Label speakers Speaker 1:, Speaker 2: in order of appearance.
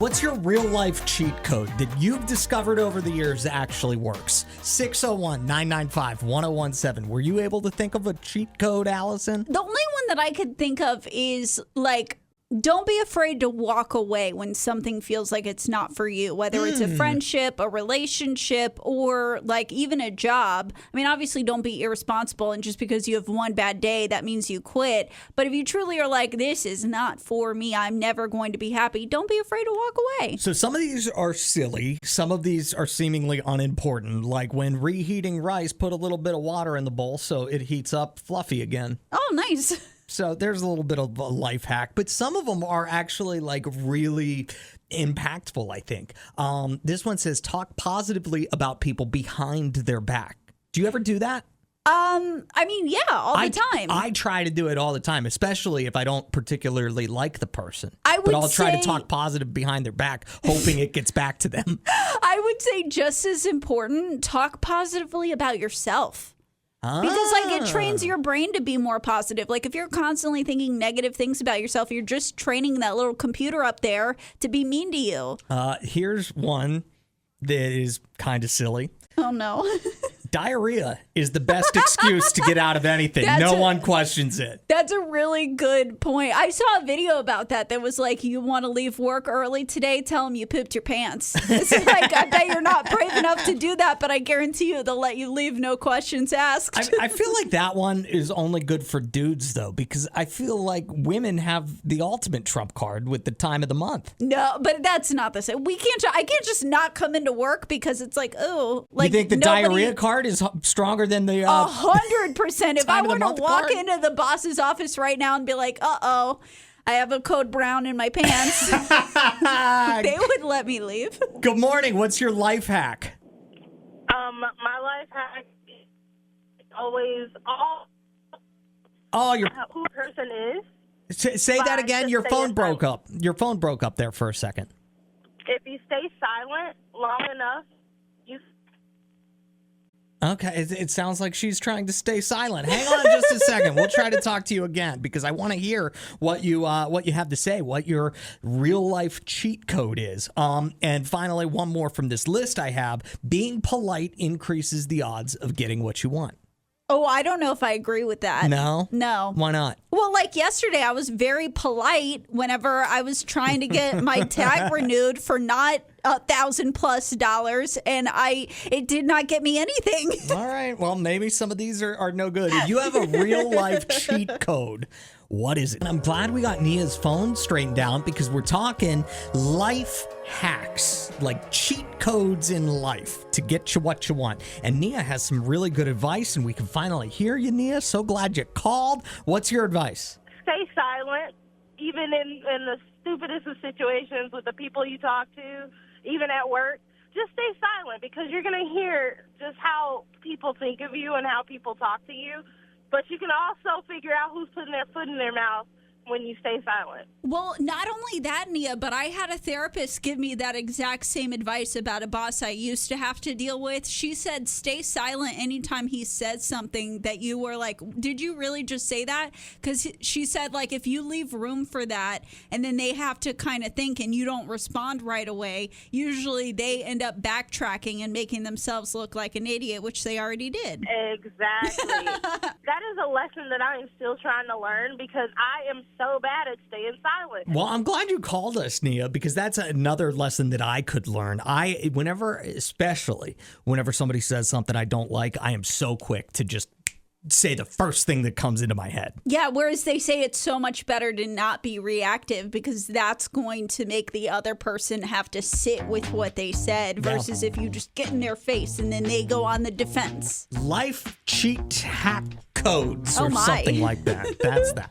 Speaker 1: What's your real life cheat code that you've discovered over the years actually works? 601-995-1017. Were you able to think of a cheat code, Allison?
Speaker 2: The only one that I could think of is don't be afraid to walk away when something feels like it's not for you, whether it's a friendship, a relationship, or even a job. I mean, obviously don't be irresponsible, and just because you have one bad day, that means you quit. But if you truly are like, this is not for me, I'm never going to be happy, don't be afraid to walk away.
Speaker 1: So some of these are silly. Some of these are seemingly unimportant. Like when reheating rice, put a little bit of water in the bowl so it heats up fluffy again.
Speaker 2: Oh, nice.
Speaker 1: So there's a little bit of a life hack, but some of them are actually really impactful, I think. This one says, talk positively about people behind their back. Do you ever do that?
Speaker 2: I mean, yeah, all the time.
Speaker 1: I try to do it all the time, especially if I don't particularly like the person.
Speaker 2: But
Speaker 1: I'll try to talk positive behind their back, hoping it gets back to them.
Speaker 2: I would say just as important, talk positively about yourself. Because it trains your brain to be more positive. If you're constantly thinking negative things about yourself, you're just training that little computer up there to be mean to you.
Speaker 1: Here's one that is kind of silly.
Speaker 2: Oh, no.
Speaker 1: Diarrhea is the best excuse to get out of anything. No one questions it.
Speaker 2: That's a really good point. I saw a video about that was like, you want to leave work early today? Tell them you pooped your pants. It's I bet you're not brave enough to do that, but I guarantee you they'll let you leave, no questions asked.
Speaker 1: I feel like that one is only good for dudes, though, because I feel like women have the ultimate trump card with the time of the month.
Speaker 2: No, but that's not the same. I can't just not come into work because it's you
Speaker 1: think the diarrhea card is stronger than the
Speaker 2: 100%. If I were to walk into the boss's office right now and be like, I have a code brown in my pants, they would let me leave.
Speaker 1: Good morning. What's your life hack?
Speaker 3: My life hack is always who the person is.
Speaker 1: Say that again. Your phone broke up. Your phone broke up there for a second.
Speaker 3: If you stay silent long enough,
Speaker 1: Okay, it sounds like she's trying to stay silent. Hang on just a second. We'll try to talk to you again because I want to hear what you have to say, what your real life cheat code is. And finally, one more from this list I have. Being polite increases the odds of getting what you want.
Speaker 2: Oh, I don't know if I agree with that.
Speaker 1: No?
Speaker 2: No.
Speaker 1: Why not?
Speaker 2: Well, yesterday, I was very polite whenever I was trying to get my tag renewed for not $1,000+ and it did not get me anything.
Speaker 1: All right. Well, maybe some of these are no good. If you have a real life cheat code, what is it? I'm glad we got Nia's phone straightened out because we're talking life hacks, like cheat codes in life to get you what you want. And Nia has some really good advice, and we can finally hear you, Nia. So glad you called. What's your advice?
Speaker 3: Stay silent, even in the stupidest of situations with the people you talk to, even at work. Just stay silent because you're going to hear just how people think of you and how people talk to you. But you can also figure out who's putting their foot in their mouth when you stay silent.
Speaker 2: Well, not only that, Nia, but I had a therapist give me that exact same advice about a boss I used to have to deal with. She said, stay silent anytime he says something that you were like, did you really just say that? Because she said, if you leave room for that and then they have to kind of think and you don't respond right away, usually they end up backtracking and making themselves look like an idiot, which they already did.
Speaker 3: Exactly. That is a lesson that I am still trying to learn because I am so bad at staying silent.
Speaker 1: Well, I'm glad you called us, Nia, because that's another lesson that I could learn. Especially whenever somebody says something I don't like, I am so quick to just say the first thing that comes into my head.
Speaker 2: Yeah, whereas they say it's so much better to not be reactive because that's going to make the other person have to sit with what they said versus if you just get in their face and then they go on the defense.
Speaker 1: Life cheat hack codes or something like that. That's that.